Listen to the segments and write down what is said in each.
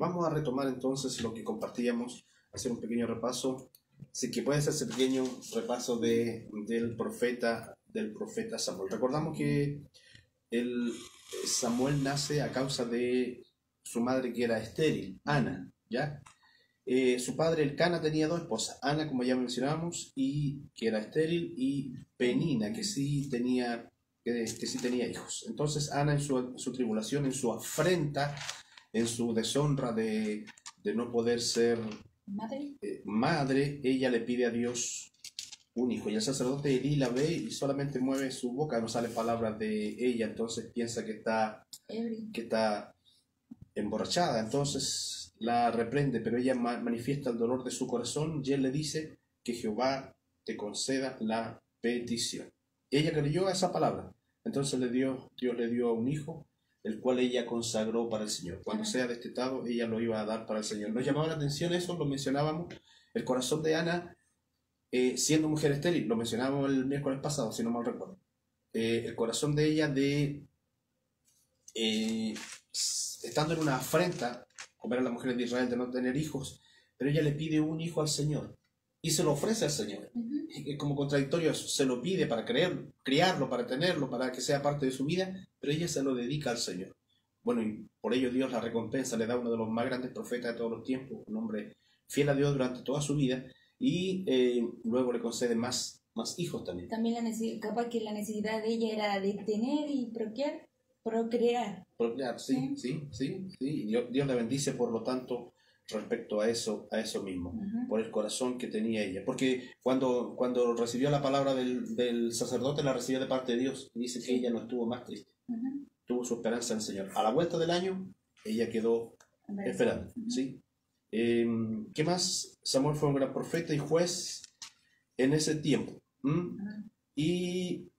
Vamos a retomar entonces lo que compartíamos, hacer un pequeño repaso. Así que puede ser ese pequeño repaso del profeta Samuel. Recordamos que Samuel nace a causa de su madre que era estéril, Ana, ¿ya? Su padre Elcana tenía dos esposas, Ana, como ya mencionábamos, y que era estéril, y Penina, que sí tenía hijos. Entonces Ana, en su tribulación, en su afrenta, en su deshonra de no poder ser madre, ella le pide a Dios un hijo, y el sacerdote Elí la ve y solamente mueve su boca, no salen palabras de ella, entonces piensa que está emborrachada, entonces la reprende, pero ella manifiesta el dolor de su corazón y él le dice que Jehová te conceda la petición. Ella creyó a esa palabra, entonces Dios le dio un hijo, el cual ella consagró para el Señor. Cuando sea destetado, ella lo iba a dar para el Señor. Nos llamaba la atención eso, lo mencionábamos, el corazón de Ana, siendo mujer estéril, lo mencionábamos el miércoles pasado, si no mal recuerdo. El corazón de ella estando en una afrenta, como eran las mujeres de Israel, de no tener hijos, pero ella le pide un hijo al Señor y se lo ofrece al Señor. Es como contradictorio eso, se lo pide para criarlo, para tenerlo, para que sea parte de su vida, pero ella se lo dedica al Señor. Bueno, y por ello Dios la recompensa, le da uno de los más grandes profetas de todos los tiempos, un hombre fiel a Dios durante toda su vida, y luego le concede más hijos también. También capaz que la necesidad de ella era de tener y procrear. Sí. Y Dios la bendice, por lo tanto, respecto a eso mismo, por el corazón que tenía ella. Porque cuando recibió la palabra del sacerdote, la recibió de parte de Dios. Y dice que ella no estuvo más triste. Tuvo su esperanza en el Señor. A la vuelta del año, ella quedó esperando. ¿Sí? ¿Qué más? Samuel fue un gran profeta y juez en ese tiempo. Y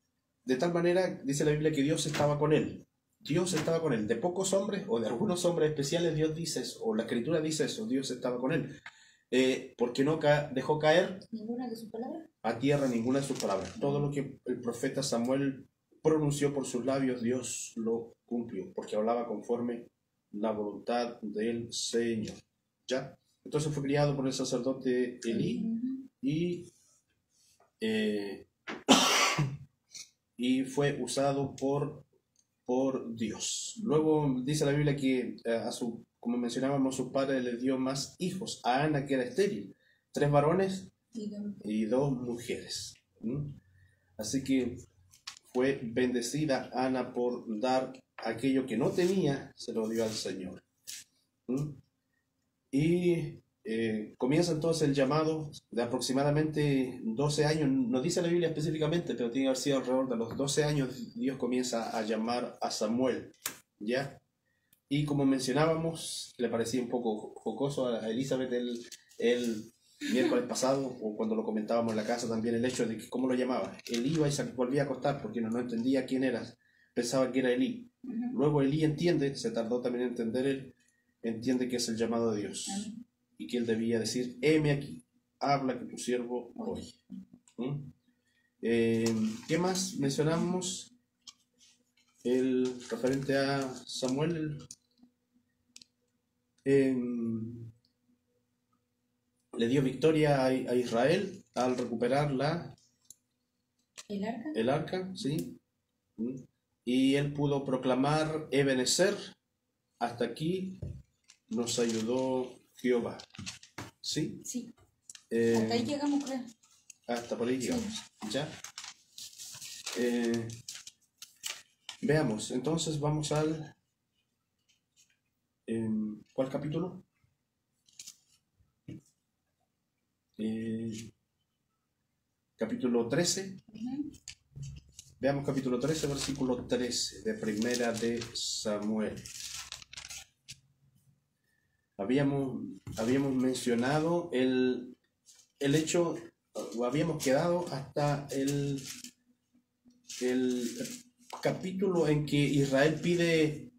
de tal manera, dice la Biblia, que Dios estaba con él. Dios estaba con él. De pocos hombres o de algunos hombres especiales, Dios dice eso, o la Escritura dice eso, Dios estaba con él. Porque no dejó caer ninguna de sus palabras a tierra ninguna de sus palabras. Todo lo que el profeta Samuel pronunció por sus labios, Dios lo cumplió, porque hablaba conforme la voluntad del Señor. ¿Ya? Entonces fue criado por el sacerdote Elí y fue usado por Dios. Luego dice la Biblia que como mencionábamos, su padre le dio más hijos. A Ana, que era estéril, 3 varones y 2 mujeres. Así que fue bendecida Ana por dar aquello que no tenía, se lo dio al Señor. Y comienza entonces el llamado de aproximadamente 12 años, no dice la Biblia específicamente, pero tiene que haber sido alrededor de los 12 años, Dios comienza a llamar a Samuel, ¿ya? Y como mencionábamos, le parecía un poco jocoso a Elizabeth el miércoles pasado, o cuando lo comentábamos en la casa también, el hecho de que cómo lo llamaba. Él iba y se volvía a acostar porque no entendía quién era, pensaba que era Elí. Luego Elí entiende, se tardó también en entender él, entiende que es el llamado de Dios y que él debía decir: heme aquí, habla que tu siervo oye. ¿Qué más mencionamos? El referente a Samuel, le dio victoria a Israel al recuperar el arca, ¿sí? Y él pudo proclamar Ebenezer, hasta aquí nos ayudó Jehová. ¿Sí? Sí. Hasta ahí llegamos, creo. Hasta por ahí llegamos. Sí. ¿Ya? Veamos, entonces vamos al... ¿cuál capítulo? Capítulo 13. Veamos capítulo 13, versículo 13 de Primera de Samuel. Habíamos mencionado el hecho, o habíamos quedado hasta el capítulo en que Israel pide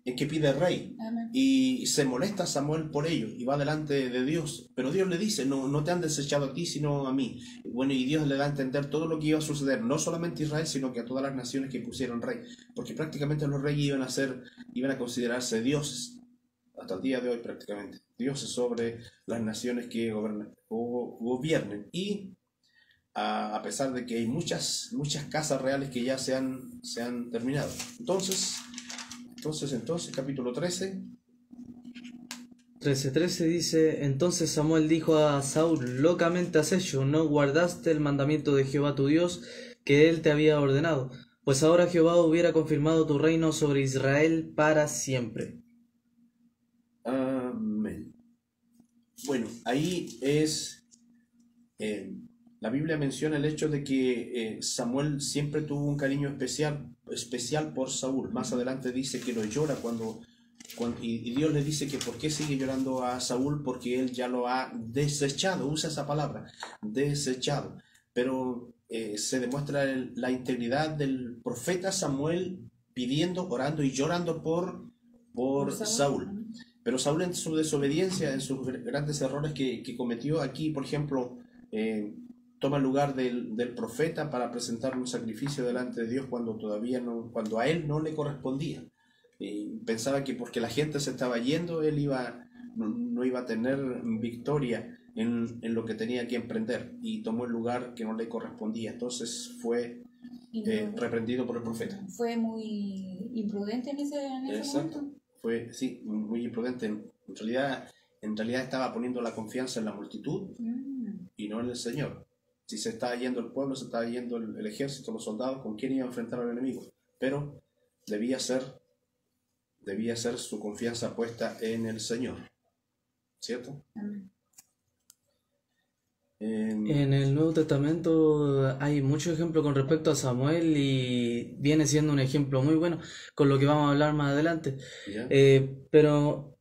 rey. Amén. Y se molesta Samuel por ello y va delante de Dios, pero Dios le dice: no te han desechado a ti sino a mí. Bueno, y Dios le da a entender todo lo que iba a suceder, no solamente a Israel, sino que a todas las naciones que pusieron rey, porque prácticamente los reyes iban a considerarse dioses hasta el día de hoy prácticamente. dioses sobre las naciones que gobiernen. Y a pesar de que hay muchas casas reales que ya se han terminado. Entonces, capítulo 13. 13:13 dice: Entonces Samuel dijo a Saúl: Locamente has hecho, no guardaste el mandamiento de Jehová tu Dios, que él te había ordenado, pues ahora Jehová hubiera confirmado tu reino sobre Israel para siempre. Amén. Bueno, ahí es... la Biblia menciona el hecho de que Samuel siempre tuvo un cariño especial por Saúl. Más adelante dice que lo llora y Dios le dice que por qué sigue llorando a Saúl, porque él ya lo ha desechado, usa esa palabra, desechado. Pero se demuestra la integridad del profeta Samuel pidiendo, orando y llorando por Saúl. Pero Saúl, en su desobediencia, en sus grandes errores que cometió aquí, por ejemplo, toma el lugar del profeta para presentar un sacrificio delante de Dios cuando a él no le correspondía. Pensaba que porque la gente se estaba yendo, él no iba a tener victoria en lo que tenía que emprender, y tomó el lugar que no le correspondía. Entonces fue reprendido por el profeta. Fue muy imprudente en ese Exacto. momento. Fue, sí, muy imprudente. En realidad estaba poniendo la confianza en la multitud y no en el Señor. Si se estaba yendo el pueblo, se estaba yendo el ejército, los soldados, ¿con quién iba a enfrentar al enemigo? Pero debía ser su confianza puesta en el Señor, ¿cierto? En el Nuevo Testamento hay muchos ejemplos con respecto a Samuel, y viene siendo un ejemplo muy bueno con lo que vamos a hablar más adelante. ¿Ya? Pero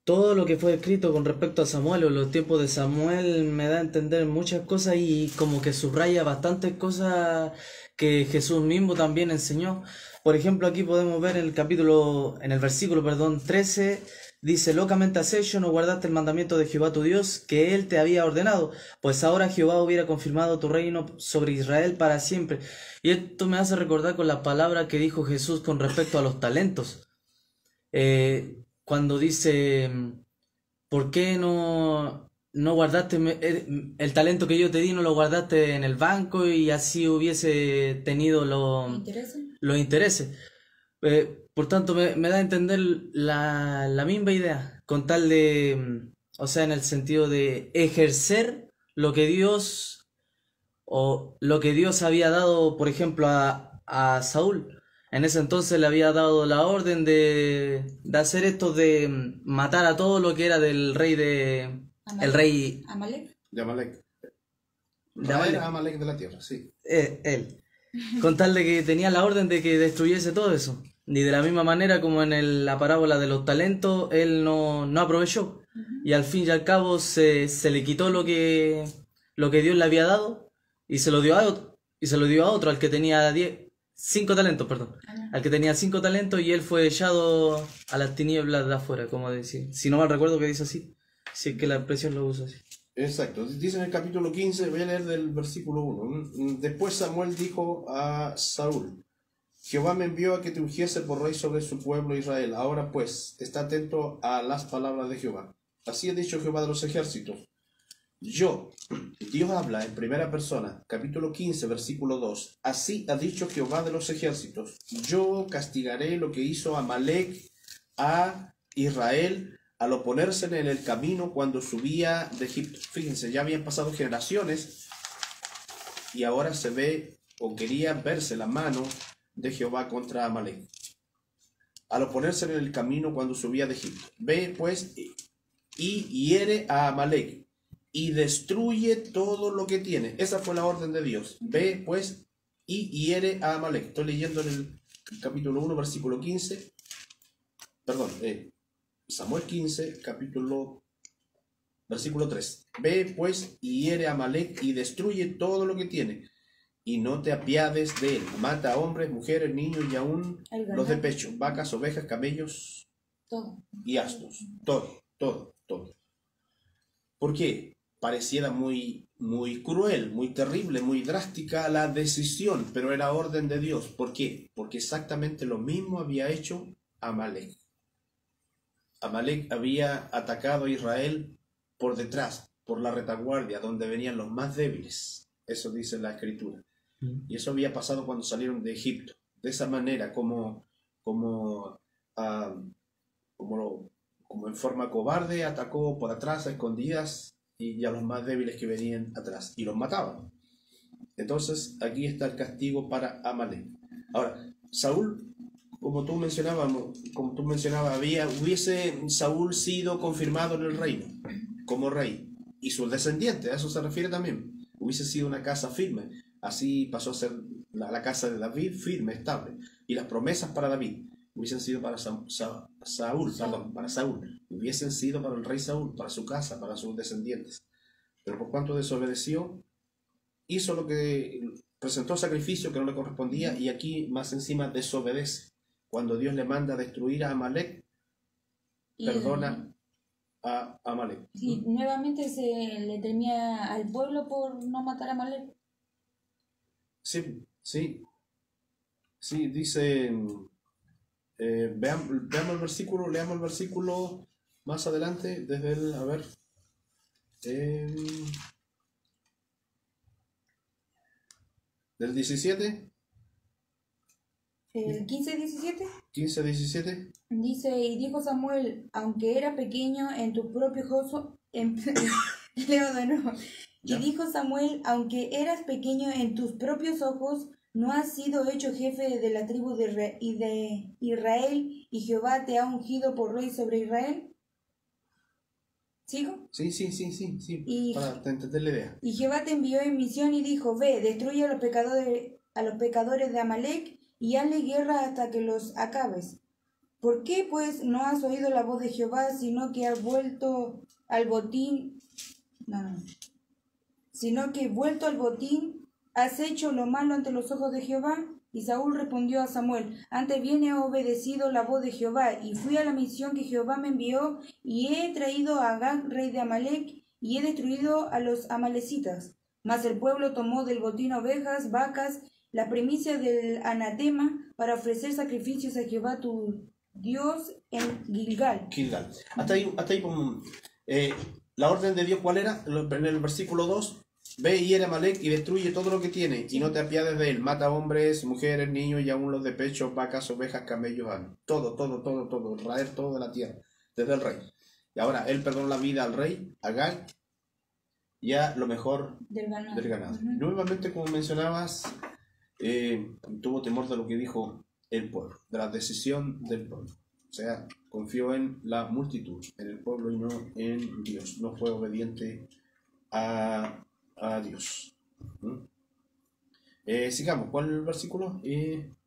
todo lo que fue escrito con respecto a Samuel o los tiempos de Samuel me da a entender muchas cosas, y como que subraya bastantes cosas que Jesús mismo también enseñó. Por ejemplo, aquí podemos ver en el versículo 13, dice: Locamente has hecho, no guardaste el mandamiento de Jehová tu Dios, que él te había ordenado, pues ahora Jehová hubiera confirmado tu reino sobre Israel para siempre. Y esto me hace recordar con la palabra que dijo Jesús con respecto a los talentos. Cuando dice: ¿por qué no guardaste el talento que yo te di, no lo guardaste en el banco, y así hubiese tenido los intereses? Por tanto, me da a entender la misma idea, con tal de, o sea, en el sentido de ejercer lo que Dios había dado, por ejemplo, a Saúl. En ese entonces le había dado la orden de hacer esto, de matar a todo lo que era del rey el rey Amalek. De Amalek. Amalek. Amalek de la tierra, sí. Él. Con tal de que tenía la orden de que destruyese todo eso. Y de la misma manera como en la parábola de los talentos, él no aprovechó. Y al fin y al cabo se le quitó lo que Dios le había dado, y se lo dio a otro, al que tenía 5 talentos, perdón. Al que tenía 5 talentos, y él fue echado a las tinieblas de afuera, como decir. Si no mal recuerdo que dice así. Si es que la expresión lo usa así. Exacto. Dice en el capítulo 15, voy a leer del versículo 1. Después Samuel dijo a Saúl: Jehová me envió a que te ungiese por rey sobre su pueblo Israel. Ahora pues, está atento a las palabras de Jehová. Así ha dicho Jehová de los ejércitos: Yo, Dios habla en primera persona, capítulo 15, versículo 2. Así ha dicho Jehová de los ejércitos: Yo castigaré lo que hizo Amalek a Israel al oponerse en el camino cuando subía de Egipto. Fíjense, ya habían pasado generaciones y ahora se ve, o quería verse, la mano de Jehová contra Amalek al oponerse en el camino cuando subía de Egipto. Ve pues y hiere a Amalek y destruye todo lo que tiene. Esa fue la orden de Dios. Ve pues y hiere a Amalek. Estoy leyendo en el capítulo 1, versículo 15. Perdón, Samuel 15, versículo 3. Ve pues y hiere a Amalek y destruye todo lo que tiene, y no te apiades de él. Mata a hombres, mujeres, niños y aún los de pecho, vacas, ovejas, camellos, todo, y asnos. Todo. ¿Por qué? Pareciera muy cruel, muy terrible, muy drástica la decisión, pero era orden de Dios. ¿Por qué? Porque exactamente lo mismo había hecho Amalek. Amalek había atacado a Israel por detrás, por la retaguardia, donde venían los más débiles. Eso dice la Escritura. Y eso había pasado cuando salieron de Egipto. De esa manera, ah, como en forma cobarde, atacó por atrás a escondidas y a los más débiles que venían atrás y los mataba. Entonces aquí está el castigo para Amalek. Ahora, Saúl, como tú mencionabas, hubiese Saúl sido confirmado en el reino como rey, y sus descendientes, a eso se refiere también, hubiese sido una casa firme. Así pasó a ser la casa de David, firme, estable, y las promesas para David hubiesen sido para Saúl, hubiesen sido para el rey Saúl, para su casa, para sus descendientes. Pero por cuanto desobedeció, hizo lo que presentó sacrificio que no le correspondía, y aquí más encima desobedece. Cuando Dios le manda a destruir a Amalek, perdona a Amalek. Sí, nuevamente se le temía al pueblo por no matar a Amalek. Sí, dice, leamos el versículo más adelante, desde el, a ver, del 17. El 15-17 15-17. dice, y dijo Samuel, aunque era pequeño en tu propio ojos, leo de nuevo. Ya. Y dijo Samuel, aunque eras pequeño en tus propios ojos, ¿no has sido hecho jefe de la tribu de Israel, y Jehová te ha ungido por rey sobre Israel? ¿Sigo? Sí, Y- para entender la idea. Y Jehová te envió en misión y dijo, ve, destruye a los pecadores de Amalek y hazle guerra hasta que los acabes. ¿Por qué, pues, no has oído la voz de Jehová, sino que has vuelto al botín? No. Sino que vuelto al botín, has hecho lo malo ante los ojos de Jehová. Y Saúl respondió a Samuel, antes bien he obedecido la voz de Jehová, y fui a la misión que Jehová me envió, y he traído a Agag, rey de Amalek, y he destruido a los amalecitas. Mas el pueblo tomó del botín ovejas, vacas, la primicia del anatema, para ofrecer sacrificios a Jehová tu Dios en Gilgal. Hasta ahí la orden de Dios, ¿cuál era? En el versículo 2, ve y hiere a Amalek y destruye todo lo que tiene, y no te apiades de él, mata hombres, mujeres, niños, y aún los de pecho, vacas, ovejas, camellos, todo, raer todo de la tierra, desde el rey. Y ahora él perdonó la vida al rey, a Agag, y a lo mejor Del ganado. del ganado. Ujú. Nuevamente, como mencionabas, tuvo temor de lo que dijo el pueblo, de la decisión del pueblo. O sea, confió en la multitud, en el pueblo, y no en Dios. No fue obediente a Dios. Sigamos, ¿cuál es el versículo?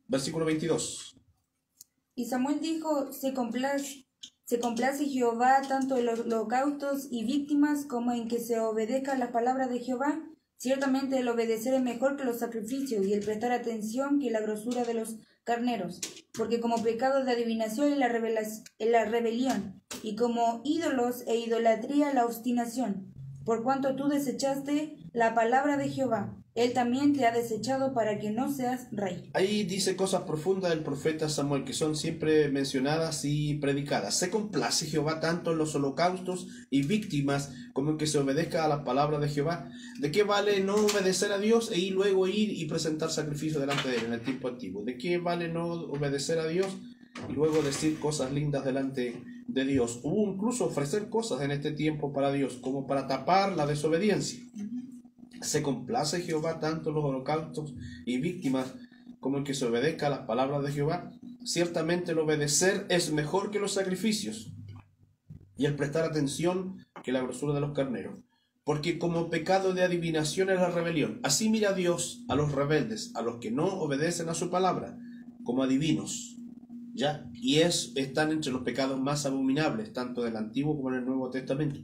Versículo 22. Y Samuel dijo, se complace Jehová tanto en los holocaustos y víctimas como en que se obedezca las palabras de Jehová. Ciertamente el obedecer es mejor que los sacrificios, y el prestar atención que la grosura de los carneros, porque como pecado de adivinación es la rebelión, y como ídolos e idolatría la obstinación. Por cuanto tú desechaste la palabra de Jehová, él también te ha desechado para que no seas rey. Ahí dice cosas profundas del profeta Samuel que son siempre mencionadas y predicadas. Se complace Jehová tanto en los holocaustos y víctimas como en que se obedezca a la palabra de Jehová. ¿De qué vale no obedecer a Dios y luego ir y presentar sacrificio delante de él en el tiempo antiguo? ¿De qué vale no obedecer a Dios y luego decir cosas lindas delante de Dios? Hubo incluso ofrecer cosas en este tiempo para Dios como para tapar la desobediencia. Se complace Jehová tanto en los holocaustos y víctimas como en que se obedezca a las palabras de Jehová. Ciertamente el obedecer es mejor que los sacrificios, y el prestar atención que la grosura de los carneros. Porque como pecado de adivinación es la rebelión. Así mira Dios a los rebeldes, a los que no obedecen a su palabra, como adivinos. ¿Ya? Y están entre los pecados más abominables, tanto del Antiguo como en el Nuevo Testamento.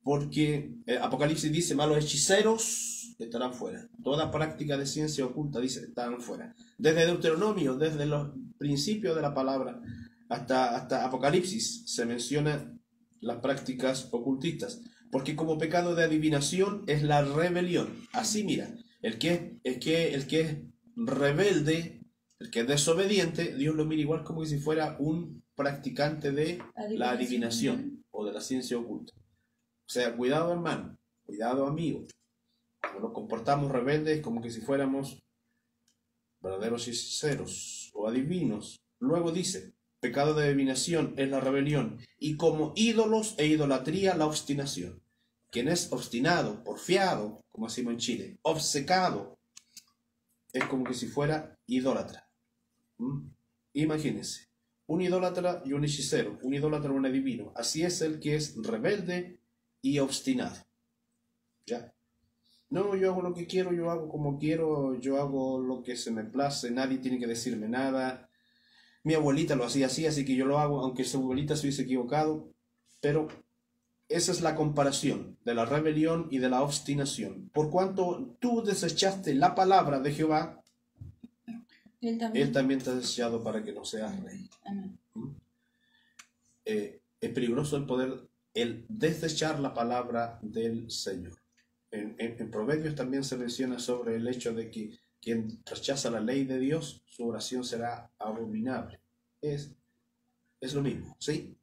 Porque Apocalipsis dice, malos hechiceros estarán fuera. Toda práctica de ciencia oculta, dice, estarán fuera. Desde Deuteronomio, desde los principios de la palabra, hasta Apocalipsis, se mencionan las prácticas ocultistas. Porque como pecado de adivinación es la rebelión. Así mira, el que es rebelde, el que es desobediente, Dios lo mira igual como si fuera un practicante de la adivinación o de la ciencia oculta. O sea, cuidado hermano, cuidado amigo. Cuando nos comportamos rebeldes como que si fuéramos verdaderos hechiceros o adivinos. Luego dice, pecado de adivinación es la rebelión, y como ídolos e idolatría la obstinación. Quien es obstinado, porfiado, como decimos en Chile, obcecado, es como que si fuera idólatra. Imagínense, un idólatra y un hechicero, un idólatra y un adivino. Así es el que es rebelde y obstinado. ¿Ya? No, yo hago lo que quiero, yo hago como quiero, yo hago lo que se me place, nadie tiene que decirme nada. Mi abuelita lo hacía así, así que yo lo hago, aunque su abuelita se hubiese equivocado. Pero esa es la comparación de la rebelión y de la obstinación. Por cuanto tú desechaste la palabra de Jehová, Él también te ha desechado para que no seas rey. Amén. Es peligroso el desechar la palabra del Señor. En Proverbios también se menciona sobre el hecho de que quien rechaza la ley de Dios, su oración será abominable. Es lo mismo, ¿sí?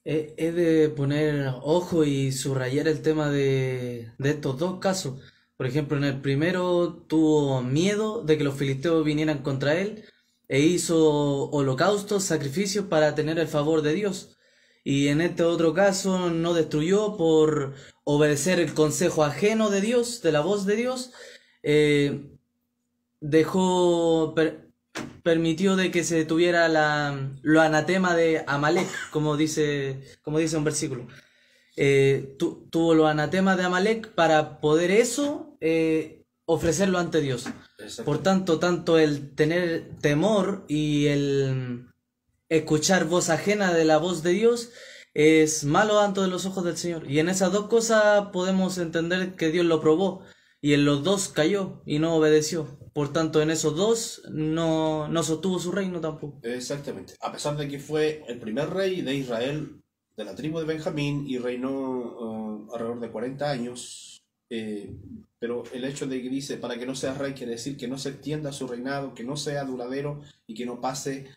He de poner ojo y subrayar el tema de estos dos casos. Por ejemplo, en el primero tuvo miedo de que los filisteos vinieran contra él e hizo holocaustos, sacrificios para tener el favor de Dios. Y en este otro caso no destruyó por obedecer el consejo ajeno de Dios, de la voz de Dios. Permitió de que se tuviera lo anatema de Amalek, como dice un versículo. Tuvo lo anatema de Amalek para poder eso ofrecerlo ante Dios. Por tanto el tener temor y el escuchar voz ajena de la voz de Dios es malo ante los ojos del Señor. Y en esas dos cosas podemos entender que Dios lo probó y en los dos cayó y no obedeció. Por tanto, en esos dos no sostuvo su reino tampoco. Exactamente. A pesar de que fue el primer rey de Israel, de la tribu de Benjamín, y reinó alrededor de 40 años, pero el hecho de que dice, para que no sea rey, quiere decir que no se extienda su reinado, que no sea duradero y que no pase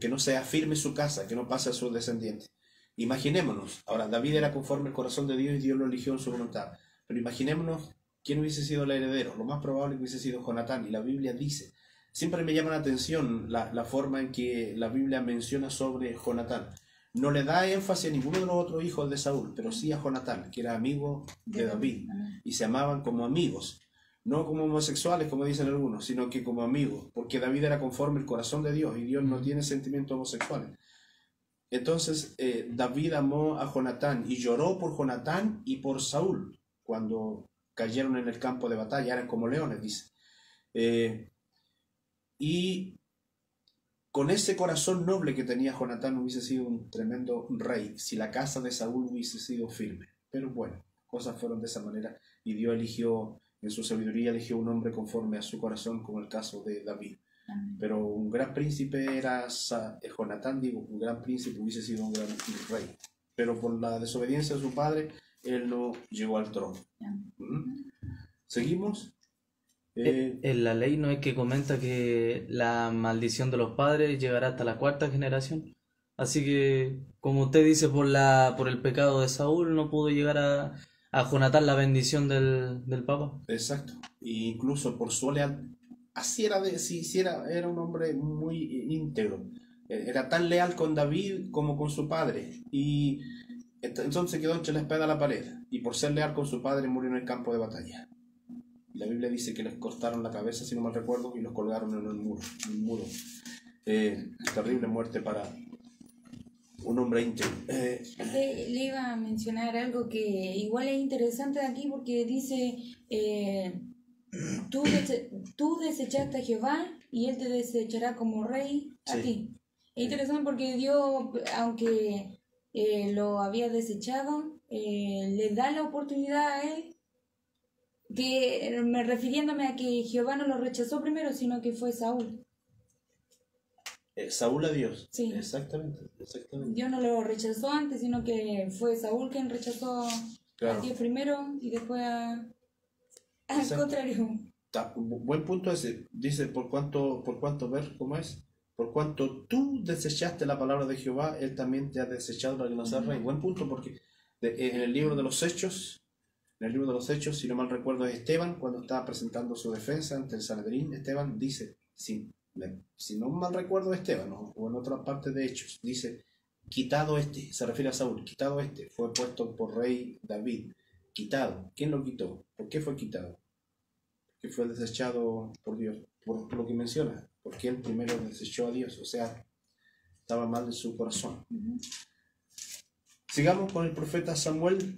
que no sea firme su casa, que no pase a sus descendientes. Imaginémonos, ahora David era conforme al corazón de Dios y Dios lo eligió en su voluntad, pero imaginémonos quién hubiese sido el heredero. Lo más probable es que hubiese sido Jonatán, y la Biblia dice, siempre me llama la atención la forma en que la Biblia menciona sobre Jonatán. No le da énfasis a ninguno de los otros hijos de Saúl, pero sí a Jonatán, que era amigo de David, y se amaban como amigos, no como homosexuales como dicen algunos, sino que como amigos, porque David era conforme al corazón de Dios y Dios no tiene sentimientos homosexuales. Entonces David amó a Jonatán y lloró por Jonatán y por Saúl cuando cayeron en el campo de batalla, eran como leones, dice. Y con ese corazón noble que tenía Jonatán hubiese sido un tremendo rey si la casa de Saúl hubiese sido firme. Pero bueno, cosas fueron de esa manera y Dios eligió, en su sabiduría eligió un hombre conforme a su corazón, como el caso de David. Pero un gran príncipe era Jonatán, un gran príncipe hubiese sido un gran rey. Pero por la desobediencia de su padre, él no llegó al trono. ¿Seguimos? En la ley no es que comenta que la maldición de los padres llegará hasta la cuarta generación. Así que, como usted dice, por el pecado de Saúl no pudo llegar a Jonatán la bendición del Papa. Exacto. E incluso por su lealtad. Así era, era un hombre muy íntegro. Era tan leal con David como con su padre. Y entonces quedó entre la espada y la pared. Y por ser leal con su padre murió en el campo de batalla. La Biblia dice que les cortaron la cabeza, si no mal recuerdo, y los colgaron en un muro. Terrible muerte para un hombre íntegro. Le iba a mencionar algo que igual es interesante de aquí porque dice, tú desechaste a Jehová y él te desechará como rey a ti. Es interesante porque Dios, aunque lo había desechado, le da la oportunidad a él, refiriéndome a que Jehová no lo rechazó primero, sino que fue Saúl. Saúl a Dios. Sí. Exactamente. Dios no lo rechazó antes, sino que fue Saúl quien rechazó a Dios primero y después al contrario. Buen punto ese. Dice, por cuánto ver, ¿cómo es? por cuanto tú desechaste la palabra de Jehová, él también te ha desechado para que no seas rey. Buen punto, porque en el libro de los Hechos, si no mal recuerdo, es Esteban, cuando estaba presentando su defensa ante el Sanedrín, Esteban dice, si no mal recuerdo Esteban, o en otra parte de Hechos, dice, quitado este, se refiere a Saúl, quitado este, fue puesto por rey David, quitado. ¿Quién lo quitó? ¿Por qué fue quitado? Que fue desechado por Dios, por lo que menciona, porque él primero desechó a Dios, o sea, estaba mal en su corazón. Sigamos con el profeta Samuel,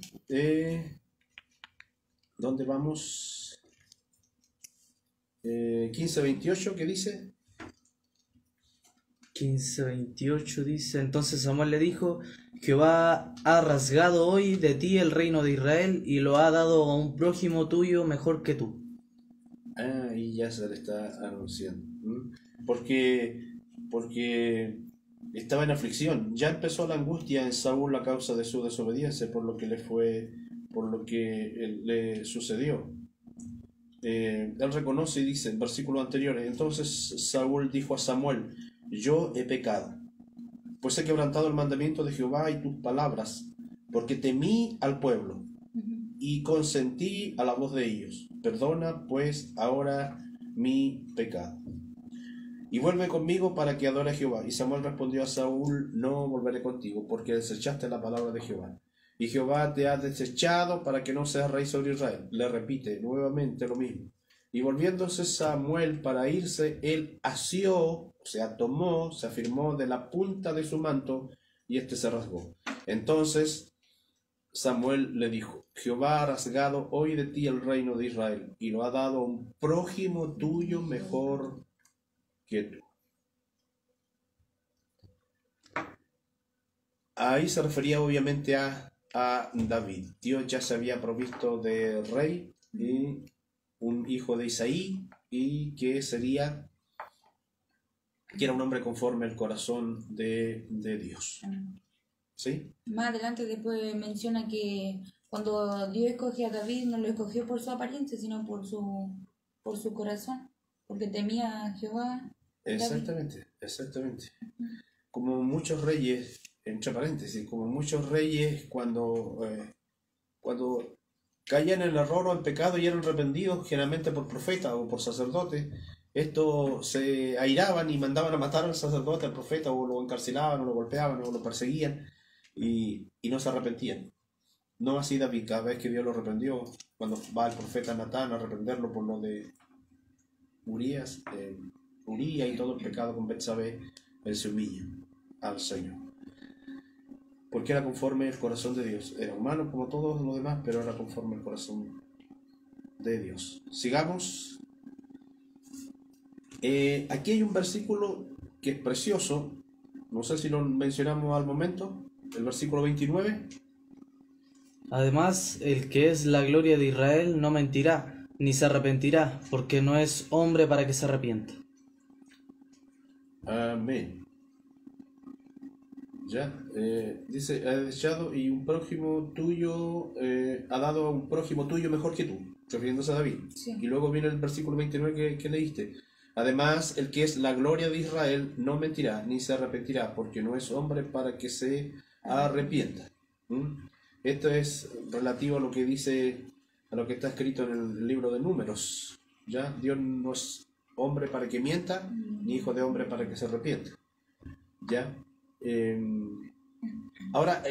¿dónde vamos? 15:28, ¿qué dice? 15:28 dice, entonces Samuel le dijo, Jehová ha rasgado hoy de ti el reino de Israel y lo ha dado a un prójimo tuyo mejor que tú. Y ya se le está anunciando. Porque estaba en aflicción. Ya empezó la angustia en Saúl a causa de su desobediencia, por lo que le sucedió. Él reconoce y dice en versículos anteriores, entonces Saúl dijo a Samuel, yo he pecado, pues he quebrantado el mandamiento de Jehová y tus palabras, porque temí al pueblo y consentí a la voz de ellos. Perdona pues ahora mi pecado y vuelve conmigo para que adore a Jehová. Y Samuel respondió a Saúl, no volveré contigo, porque desechaste la palabra de Jehová, y Jehová te ha desechado para que no seas rey sobre Israel. Le repite nuevamente lo mismo. Y volviéndose Samuel para irse, él asió, o sea, tomó, se afirmó de la punta de su manto, y éste se rasgó. Entonces Samuel le dijo, Jehová ha rasgado hoy de ti el reino de Israel, y lo ha dado a un prójimo tuyo mejor que tú. Ahí se refería obviamente a David. Dios ya se había provisto de rey y un hijo de Isaí, y que era un hombre conforme al corazón de Dios. ¿Sí? Más adelante después menciona que cuando Dios escoge a David no lo escogió por su apariencia, sino por su corazón, porque temía a Jehová. Exactamente. Como muchos reyes, entre paréntesis, cuando caían en el error o en pecado y eran arrepentidos, generalmente por profeta o por sacerdote, estos se airaban y mandaban a matar al sacerdote, al profeta, o lo encarcelaban, o lo golpeaban, o lo perseguían, y no se arrepentían. No así David. Cada vez que Dios lo reprendió, cuando va el profeta Natán a reprenderlo por lo de Uría y todo el pecado con Betsabé, él se humilla al Señor, porque era conforme el corazón de Dios. Era humano como todos los demás, pero era conforme el corazón de Dios. Sigamos. Aquí hay un versículo que es precioso, no sé si lo mencionamos al momento, el versículo 29. Además, el que es la gloria de Israel no mentirá, ni se arrepentirá, porque no es hombre para que se arrepienta. Amén. Ya, dice, ha desechado y un prójimo tuyo, ha dado a un prójimo tuyo mejor que tú, refiriéndose a David. Sí. Y luego viene el versículo 29 que leíste. Además, el que es la gloria de Israel no mentirá, ni se arrepentirá, porque no es hombre para que se arrepienta. Esto es relativo a lo que dice, a lo que está escrito en el libro de Números. ¿Ya? Dios no es hombre para que mienta, ni hijo de hombre para que se arrepienta. ¿Ya? Ahora,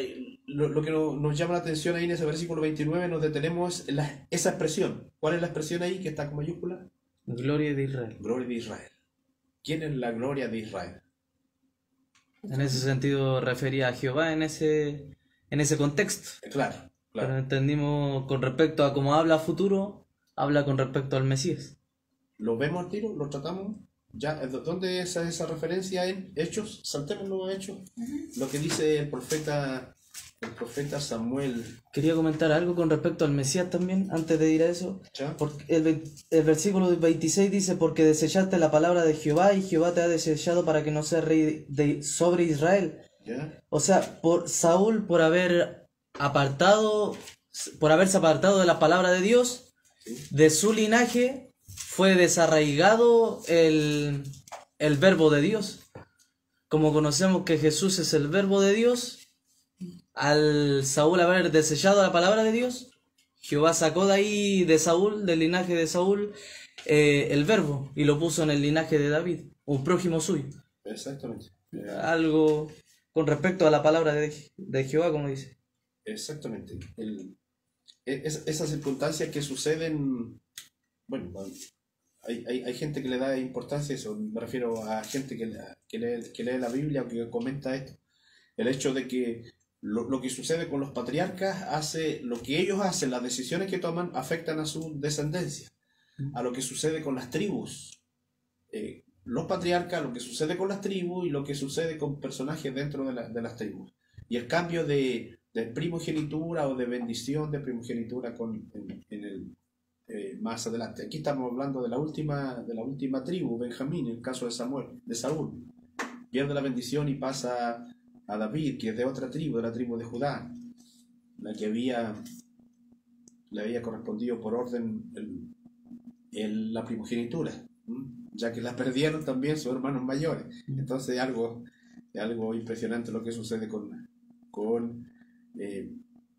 lo que nos llama la atención ahí en ese versículo 29, nos detenemos en esa expresión. ¿Cuál es la expresión ahí que está con mayúscula? Gloria de Israel. Gloria de Israel. ¿Quién es la gloria de Israel? En ese sentido refería a Jehová en ese contexto. Claro. Pero entendimos con respecto a cómo habla futuro, habla con respecto al Mesías. ¿Lo vemos al tiro? ¿Lo tratamos? ¿Ya? ¿Dónde es esa referencia en Hechos? Saltémoslo a Hechos. Lo que dice el profeta Samuel. Quería comentar algo con respecto al Mesías también, antes de ir a eso. ¿Ya? Porque el versículo 26 dice, porque desechaste la palabra de Jehová y Jehová te ha desechado para que no seas rey sobre Israel. ¿Ya? O sea, por Saúl, por haberse apartado de la palabra de Dios, de su linaje, fue desarraigado el verbo de Dios. como conocemos que Jesús es el verbo de Dios, al Saúl haber desechado la palabra de Dios, Jehová sacó de ahí de Saúl, del linaje de Saúl, el verbo y lo puso en el linaje de David, un prójimo suyo. Exactamente. Algo con respecto a la palabra de Jehová, como dice. Exactamente. Esas circunstancias que suceden, bueno, hay gente que le da importancia a eso, me refiero a gente que lee la Biblia o que comenta esto. El hecho de que lo que sucede con los patriarcas hace, lo que ellos hacen, las decisiones que toman, afectan a su descendencia, a lo que sucede con las tribus. Los patriarcas, lo que sucede con las tribus y lo que sucede con personajes dentro de las tribus. Y el cambio de primogenitura o de bendición de primogenitura más adelante. Aquí estamos hablando de la última tribu, Benjamín, en el caso de Saúl. Pierde la bendición y pasa a David, que es de otra tribu, de la tribu de Judá, la que le había correspondido por orden la primogenitura, ya que la perdieron también sus hermanos mayores. Entonces es algo impresionante lo que sucede con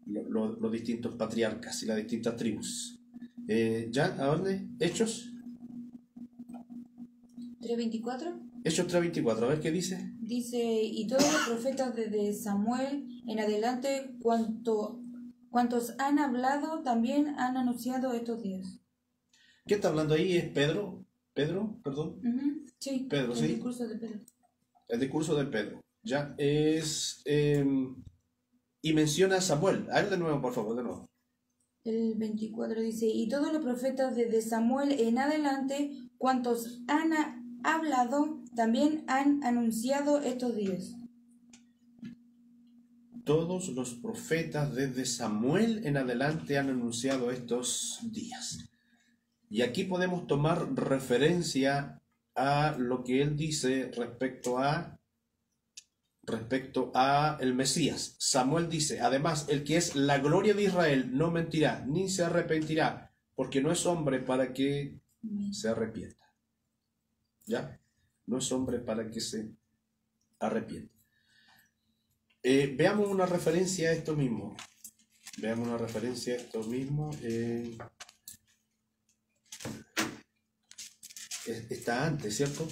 los distintos patriarcas y las distintas tribus. ¿Ya? ¿A dónde? ¿Hechos? 3:24. Hechos 3:24, a ver qué dice. Dice, y todos los profetas desde Samuel en adelante, cuantos han hablado, también han anunciado estos días. ¿Qué está hablando ahí? ¿Es Pedro? ¿Pedro? Perdón. Sí, Pedro, el sí. discurso de Pedro. El discurso de Pedro. Ya es... y menciona a Samuel. A ver de nuevo, por favor, de nuevo. El 24 dice, y todos los profetas desde Samuel en adelante, cuantos han hablado, también han anunciado estos días. Todos los profetas desde Samuel en adelante han anunciado estos días. Y aquí podemos tomar referencia a lo que él dice respecto a el Mesías. Samuel dice, además, el que es la gloria de Israel no mentirá, ni se arrepentirá, porque no es hombre para que se arrepienta. ¿Ya? No es hombre para que se arrepienta. Veamos una referencia a esto mismo. Está antes, ¿cierto?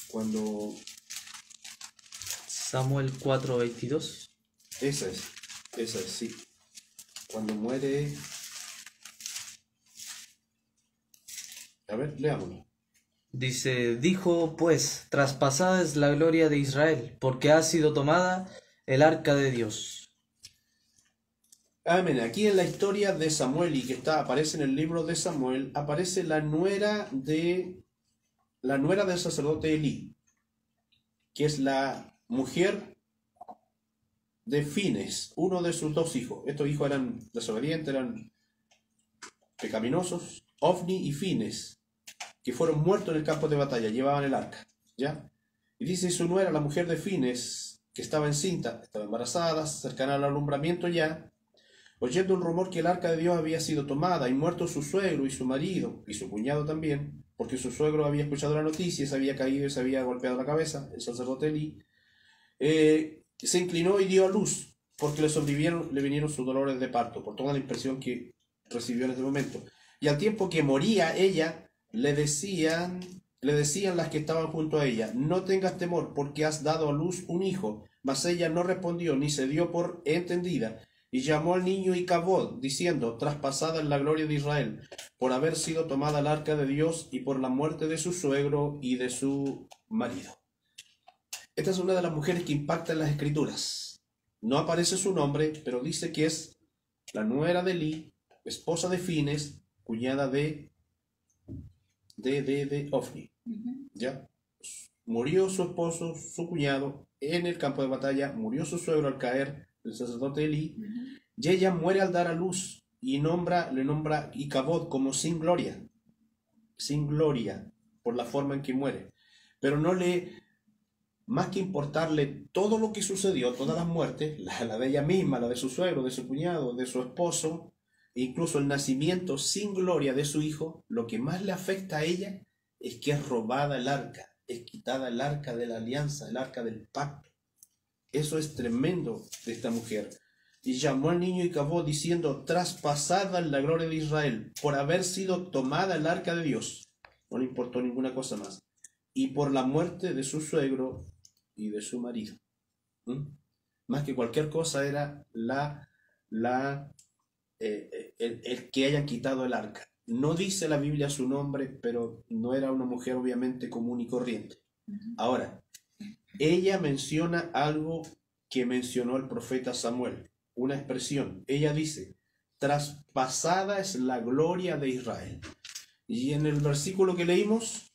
Cuando... Samuel 4:22. Esa es, sí. Cuando muere... A ver, leámoslo. Dice, dijo pues, traspasada es la gloria de Israel, porque ha sido tomada el arca de Dios. Amén. Aquí en la historia de Samuel y que aparece en el libro de Samuel, aparece la nuera del sacerdote Elí, que es la mujer de Fines, uno de sus dos hijos. Estos hijos eran desobedientes, eran pecaminosos, Ofni y Fines, que fueron muertos en el campo de batalla, llevaban el arca, ¿ya? Y dice su nuera, la mujer de Fines, que estaba encinta, estaba embarazada, cercana al alumbramiento ya, oyendo un rumor que el arca de Dios había sido tomada y muerto su suegro y su marido y su cuñado también, porque su suegro había escuchado la noticia, se había caído y se había golpeado la cabeza, el sacerdote Elí, se inclinó y dio a luz, porque le vinieron sus dolores de parto, por toda la impresión que recibió en ese momento. Y al tiempo que moría ella, le decían las que estaban junto a ella, no tengas temor, porque has dado a luz un hijo. Mas ella no respondió, ni se dio por entendida, y llamó al niño Icabod, diciendo, traspasada es la gloria de Israel, por haber sido tomada el arca de Dios, y por la muerte de su suegro y de su marido. Esta es una de las mujeres que impacta en las Escrituras. No aparece su nombre, pero dice que es la nuera de Elí, esposa de Fines, cuñada de Ofni. ¿Ya? Murió su esposo, su cuñado, en el campo de batalla, murió su suegro al caer el sacerdote Elí, y ella muere al dar a luz, y le nombra Icabod como sin gloria, por la forma en que muere. Pero más que importarle todo lo que sucedió, todas las muertes, la de ella misma, la de su suegro, de su cuñado, de su esposo, incluso el nacimiento sin gloria de su hijo, lo que más le afecta a ella es que es robada el arca. es quitada el arca de la alianza, el arca del pacto. Eso es tremendo de esta mujer. Y llamó al niño y cavó diciendo, traspasada la gloria de Israel, por haber sido tomada el arca de Dios. No le importó ninguna cosa más. Y por la muerte de su suegro y de su marido. Más que cualquier cosa era el que hayan quitado el arca. No dice la Biblia su nombre, pero no era una mujer obviamente común y corriente. Ahora, ella menciona algo que mencionó el profeta Samuel, una expresión. Ella dice, traspasada es la gloria de Israel. Y en el versículo que leímos,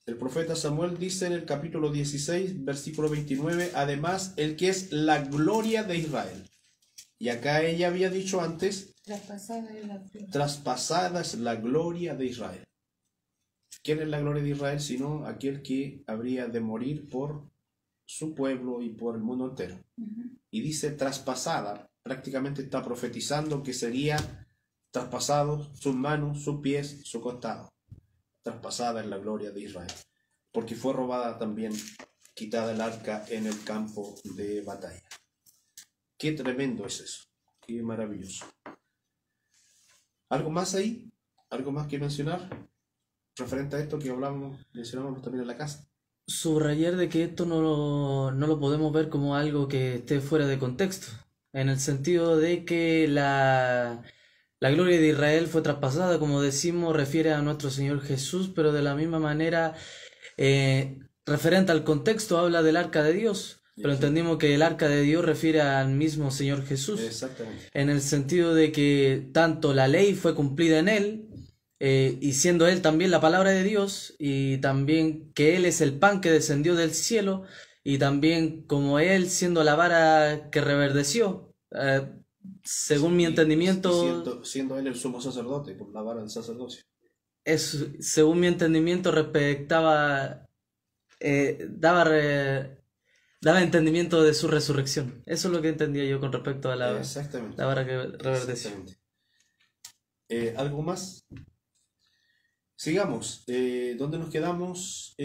el profeta Samuel dice en el capítulo 16, versículo 29, además, el que es la gloria de Israel. Y acá ella había dicho antes, traspasada es la gloria de Israel. ¿Quién es la gloria de Israel? Sino aquel que habría de morir por su pueblo y por el mundo entero. Y dice traspasada, prácticamente está profetizando que sería traspasado sus manos, sus pies, su costado. Traspasada es la gloria de Israel. Porque fue robada también, quitada el arca en el campo de batalla. Qué tremendo es eso. Qué maravilloso. ¿Algo más ahí? ¿Algo más que mencionar? Referente a esto que mencionamos también en la casa. Subrayar de que esto no lo podemos ver como algo que esté fuera de contexto, en el sentido de que la gloria de Israel fue traspasada, como decimos, refiere a nuestro Señor Jesús, pero de la misma manera, referente al contexto, habla del arca de Dios, pero entendimos que el arca de Dios refiere al mismo Señor Jesús. Exactamente. En el sentido de que tanto la ley fue cumplida en Él, y siendo Él también la palabra de Dios, y también que Él es el pan que descendió del cielo, y también como Él siendo la vara que reverdeció, según mi entendimiento, siendo Él el sumo sacerdote, por la vara del sacerdocio. Según mi entendimiento respectaba, daba entendimiento de su resurrección. Eso es lo que entendía yo con respecto a la vara que reverdeció. ¿Algo más? Sigamos. ¿Dónde nos quedamos?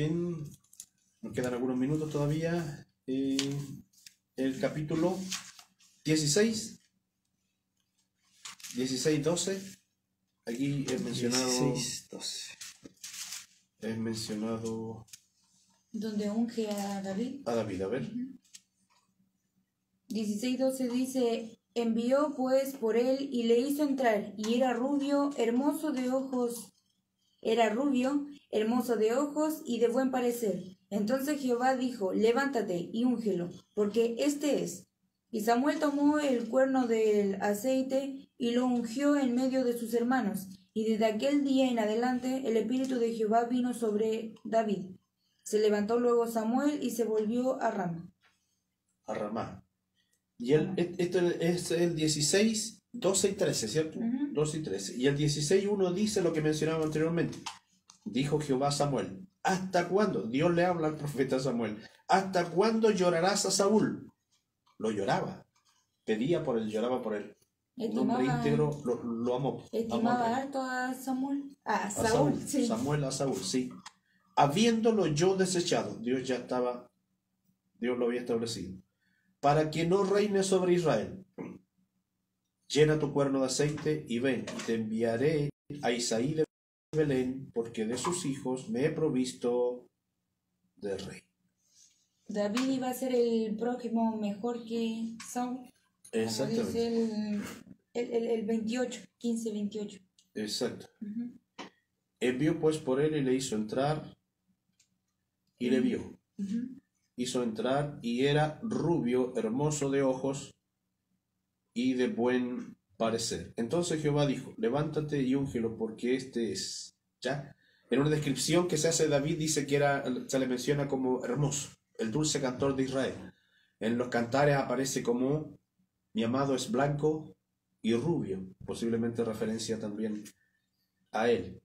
Nos quedan algunos minutos todavía. El capítulo 16, 12. Aquí es mencionado. 16, 12. Es mencionado. Donde unge a David. A David, a ver. 16:12 dice: envió pues por él y le hizo entrar, y era rubio, hermoso de ojos y de buen parecer. Entonces Jehová dijo: levántate y úngelo, porque este es. Y Samuel tomó el cuerno del aceite y lo ungió en medio de sus hermanos. Y desde aquel día en adelante el espíritu de Jehová vino sobre David. Se levantó luego Samuel y se volvió a Ramá. A Ramá. Y esto es el 16, 12 y 13, ¿cierto? 12 y 13. Y el 16:1 dice lo que mencionaba anteriormente. Dijo Jehová a Samuel: ¿hasta cuándo? Dios le habla al profeta Samuel. ¿Hasta cuándo llorarás a Saúl? Lo lloraba. Pedía por él, lloraba por él. Un hombre íntegro lo amó. Estimaba harto a Samuel. A Saúl, sí. Samuel a Saúl, sí. Habiéndolo yo desechado, Dios lo había establecido, para que no reine sobre Israel. Llena tu cuerno de aceite y ven, y te enviaré a Isaí de Belén, porque de sus hijos me he provisto de rey. David iba a ser el prójimo mejor que Saúl. Exactamente. Como dice el 28, 15-28. Exacto. Envió pues por él y le hizo entrar, y le vio. Hizo entrar, y era rubio, hermoso de ojos, y de buen parecer. Entonces Jehová dijo: levántate y úngelo, porque este es. ¿Ya? En una descripción que se hace de David dice que se le menciona como hermoso, el dulce cantor de Israel. En los cantares aparece como: mi amado es blanco y rubio, posiblemente referencia también a él.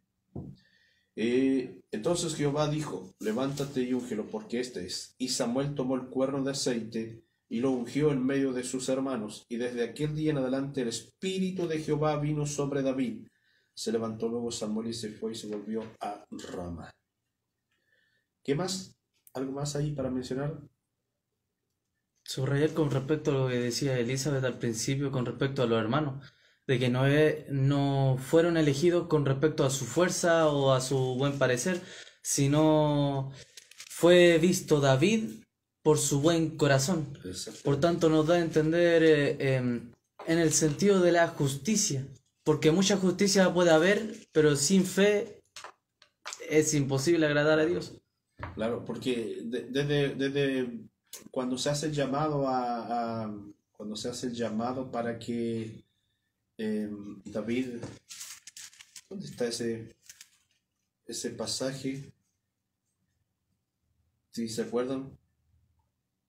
Entonces Jehová dijo: levántate y úngelo, porque este es. Y Samuel tomó el cuerno de aceite y lo ungió en medio de sus hermanos, y desde aquel día en adelante el espíritu de Jehová vino sobre David. Se levantó luego Samuel y se fue y se volvió a Ramá. ¿Qué más? ¿Algo más ahí para mencionar? Subrayar con respecto a lo que decía Elizabeth al principio, con respecto a los hermanos, de que no fueron elegidos con respecto a su fuerza o a su buen parecer, sino fue visto David por su buen corazón. Por tanto, nos da a entender en el sentido de la justicia, porque mucha justicia puede haber, pero sin fe es imposible agradar a Dios. Claro, porque desde cuando se hace el llamado cuando se hace el llamado para que David, ¿dónde está ese pasaje? Si se acuerdan,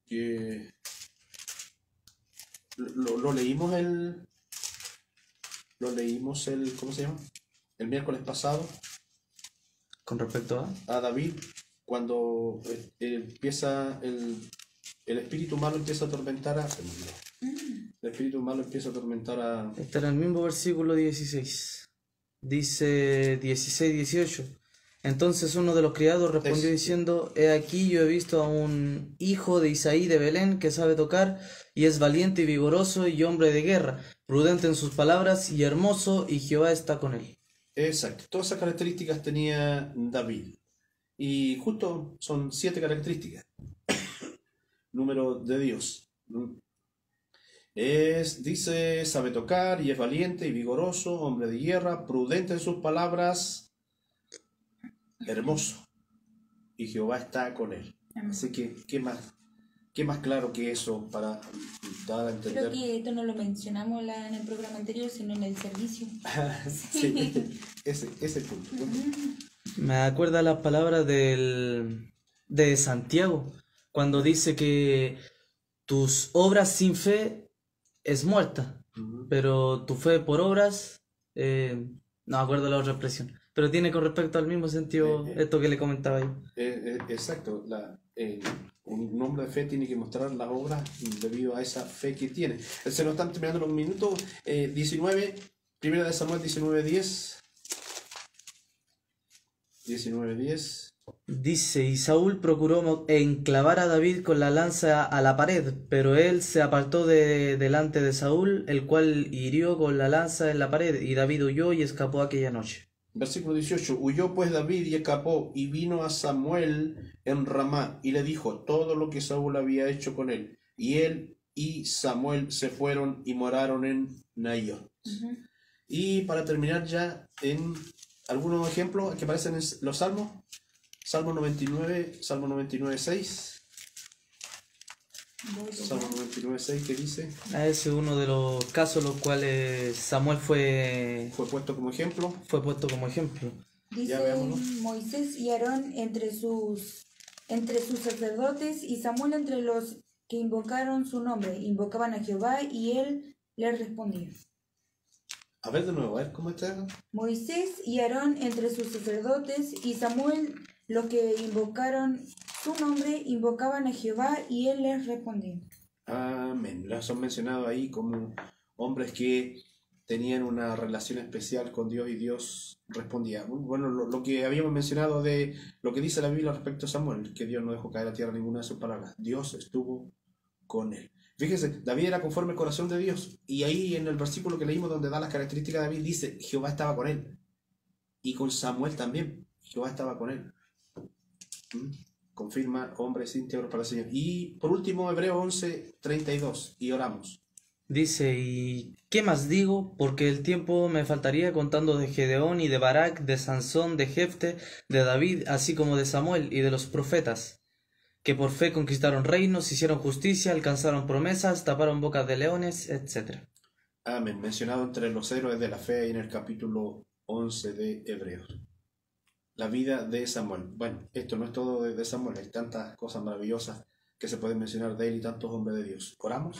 que lo leímos ¿cómo se llama? El miércoles pasado, Con respecto a... a David, cuando empieza el espíritu malo empieza a atormentar el espíritu malo empieza a atormentar a... Está en el mismo versículo 16. Dice 16-18. Entonces uno de los criados respondió diciendo: He aquí, yo he visto a un hijo de Isaí de Belén que sabe tocar, y es valiente y vigoroso y hombre de guerra, prudente en sus palabras y hermoso, y Jehová está con él. Exacto, todas esas características tenía David. Y justo son 7 características. Número de Dios. Dice, sabe tocar y es valiente y vigoroso, hombre de guerra, prudente en sus palabras, hermoso. Y Jehová está con él. Así que, ¿qué más claro que eso para dar a entender? Creo que esto no lo mencionamos en el programa anterior, sino en el servicio. Sí, ese punto. Me acuerda las palabras de Santiago, cuando dice que tus obras sin fe es muerta, pero tu fe por obras, no me acuerdo la otra expresión, pero tiene con respecto al mismo sentido esto que le comentaba yo. Exacto, un hombre de fe tiene que mostrar las obras debido a esa fe que tiene. Se nos están terminando los minutos. 19, primera de Samuel 19:10. 19:10. Dice, y Saúl procuró enclavar a David con la lanza a la pared, pero él se apartó delante de Saúl, el cual hirió con la lanza en la pared, y David huyó y escapó aquella noche. Versículo 18. Huyó pues David y escapó, y vino a Samuel en Ramá, y le dijo todo lo que Saúl había hecho con él. Y él y Samuel se fueron y moraron en Naiot. Y para terminar ya, en algunos ejemplos que aparecen en los salmos. Salmo 99, 6. Salmo 99:6, ¿qué dice? Ese es uno de los casos los cuales Samuel fue puesto como ejemplo. Dice Moisés y Aarón entre sus sacerdotes, y Samuel entre los que invocaron su nombre. Invocaban a Jehová y él les respondía. A ver de nuevo, a ver cómo está. Moisés y Aarón entre sus sacerdotes, y Samuel los que invocaron su nombre, invocaban a Jehová y él les respondía. Amén. Los son mencionados ahí como hombres que tenían una relación especial con Dios y Dios respondía. Bueno, lo que habíamos mencionado de lo que dice la Biblia respecto a Samuel, que Dios no dejó caer a tierra ninguna de sus palabras. Dios estuvo con él. Fíjense, David era conforme al corazón de Dios. Y ahí en el versículo que leímos donde da las características de David dice, Jehová estaba con él. Y con Samuel también, Jehová estaba con él. Confirma, hombres íntegros para el Señor. Y por último, Hebreos 11:32. Y oramos. Dice, ¿y qué más digo? Porque el tiempo me faltaría contando de Gedeón y de Barak, de Sansón, de Jefte, de David, así como de Samuel y de los profetas, que por fe conquistaron reinos, hicieron justicia, alcanzaron promesas, taparon bocas de leones, etc. Amén. Mencionado entre los héroes de la fe en el capítulo 11 de Hebreos. La vida de Samuel. Bueno, esto no es todo de Samuel. Hay tantas cosas maravillosas que se pueden mencionar de él y tantos hombres de Dios. ¿Oramos?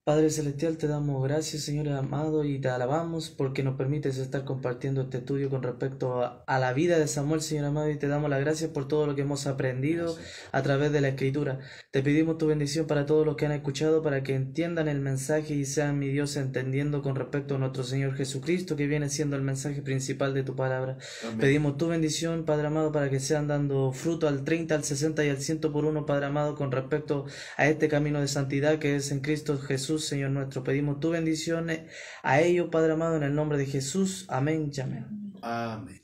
Padre Celestial, te damos gracias, Señor amado, y te alabamos porque nos permites estar compartiendo este estudio con respecto a la vida de Samuel, Señor amado, y te damos las gracias por todo lo que hemos aprendido Gracias. a través de la Escritura. Te pedimos tu bendición para todos los que han escuchado, para que entiendan el mensaje y sean, mi Dios, entendiendo con respecto a nuestro Señor Jesucristo, que viene siendo el mensaje principal de tu palabra. Amén. Pedimos tu bendición, Padre amado, para que sean dando fruto al 30, al 60 y al 100 por uno, Padre amado, con respecto a este camino de santidad que es en Cristo Jesús, Señor nuestro. Pedimos tu bendición a ellos, Padre amado, en el nombre de Jesús. Amén y amén. Amén.